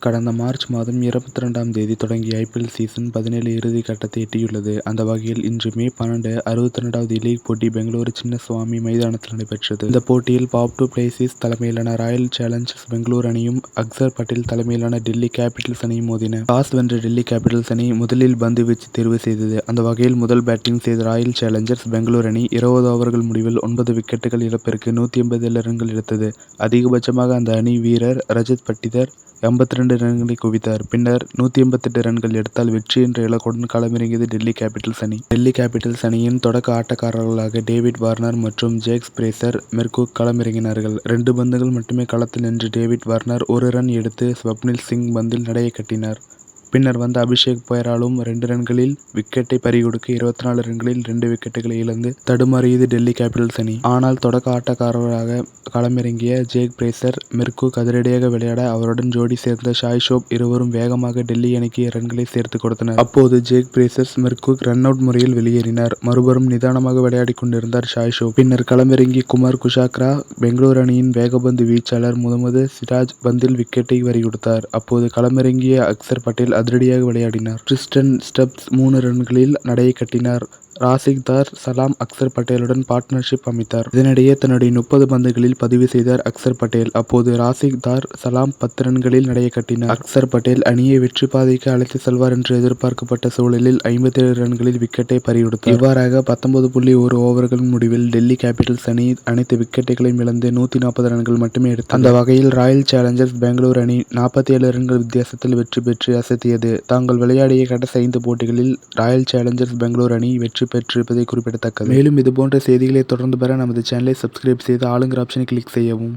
கடந்த மார்ச் மாதம் 22ஆம் தேதி தொடங்கிய ஐபிஎல் சீசன் 17 இறுதி கட்டத்தை எட்டியுள்ளது. அந்த வகையில் இன்று மே 12 62வது லீக் போட்டி பெங்களூரு சின்னசுவாமி மைதானத்தில் நடைபெற்றது. இந்த போட்டியில் பாப் டு பிளேசிஸ் தலைமையிலான ராயல் சேலஞ்சர்ஸ் பெங்களூரு அணியும் அக்சர் பட்டேல் தலைமையிலான டெல்லி கேபிட்டல்ஸ் அணியும் மோதின. டாஸ் வென்ற டெல்லி கேபிட்டல்ஸ் அணி முதலில் பந்து வீச்சு தேர்வு செய்தது. அந்த வகையில் முதல் பேட்டிங் செய்த ராயல் சேலஞ்சர்ஸ் பெங்களூரு அணி 20 ஓவர்கள் முடிவில் 9 விக்கெட்டுகள் இழப்பிற்கு 187 ரன்கள் எடுத்தது. அதிகபட்சமாக அந்த அணி வீரர் ரஜத் பட்டிதர் 82 ரன்களை குவித்தார். பின்னர் 188 ரன்கள் எடுத்தால் வெற்றி என்ற இலக்குடன் களமிறங்கியது டெல்லி கேபிட்டல்ஸ் அணி. டெல்லி கேபிட்டல்ஸ் அணியின் தொடக்க ஆட்டக்காரர்களாக டேவிட் வார்னர் மற்றும் ஜேக் பிரேசர் மெர்கூக் களமிறங்கினார்கள். 2 பந்துகள் மட்டுமே களத்தில் நின்ற டேவிட் வார்னர் 1 ரன் எடுத்து ஸ்வப்னில் சிங் பந்தில் நடையை கட்டினார். பின்னர் வந்த அபிஷேக் பொய்ராலும் 2 ரன்களில் விக்கெட்டை பறிகொடுக்க 24 ரன்களில் 2 விக்கெட்டுகளை இழந்து தடுமாறியது டெல்லி கேபிட்டல்ஸ் அணி. ஆனால் தொடக்க ஆட்டக்காரராக களமிறங்கிய ஜேக் பிரேசர் மெர்கூக் அதிரடியாக விளையாட அவருடன் ஜோடி சேர்ந்த ஷாய் ஷோப் இருவரும் வேகமாக டெல்லி அணிக்கு ரன்களை சேர்த்து கொடுத்தனர். அப்போது ஜேக் பிரேசர் மெர்கூக் ரன் அவுட் முறையில் வெளியேறினார். மறுபுறம் நிதானமாக விளையாடிக் கொண்டிருந்தார் ஷாய் ஷோப். பின்னர் களமிறங்கி குமார் குஷாக்ரா பெங்களூரு அணியின் வேகப்பந்து வீச்சாளர் முகமது சிராஜ் பந்தில் விக்கெட்டை பறிகொடுத்தார். அப்போது களமிறங்கிய அக்சர் பட்டேல் அதிரடியாக விளையாடினார். கிறிஸ்டன் ஸ்டப்ஸ் 3 ரன்களில் நடையை கட்டினார். ராசிக் தார் சலாம் அக்சர் பட்டேலுடன் பார்ட்னர்ஷிப் அமைத்தார். இதனிடையே தன்னுடைய 30 பந்துகளில் பதிவு செய்தார் அக்சர் பட்டேல். அப்போது ராசிக் தார் சலாம் 10 ரன்களில் நடையை கட்டினார். அக்சர் பட்டேல் அணியை வெற்றி பாதைக்கு அழைத்து செல்வார் என்று எதிர்பார்க்கப்பட்ட சூழலில் 57 ரன்களில் விக்கெட்டை பறிகொடுத்தார். இவ்வாறாக 19.1 ஓவர்கள் முடிவில் டெல்லி கேபிட்டல்ஸ் அணி அனைத்து விக்கெட்டுகளையும் இழந்து 140 ரன்கள் மட்டுமே எடுத்தது. அந்த வகையில் ராயல் சேலஞ்சர்ஸ் பெங்களூரு அணி 47 ரன்கள் வித்தியாசத்தில் வெற்றி பெற்று அசத்தியது. தாங்கள் விளையாடிய கடைசி 5 போட்டிகளில் ராயல் சேலஞ்சர்ஸ் பெங்களூரு அணி வெற்றி பெற்றிருப்பதை குறிப்பிடத்தக்கது. மேலும் இதுபோன்ற செய்திகளை தொடர்ந்து பெற நமது சேனலை சப்ஸ்கிரைப் செய்து ஆளுங்கிற ஆப்ஷனை கிளிக் செய்யவும்.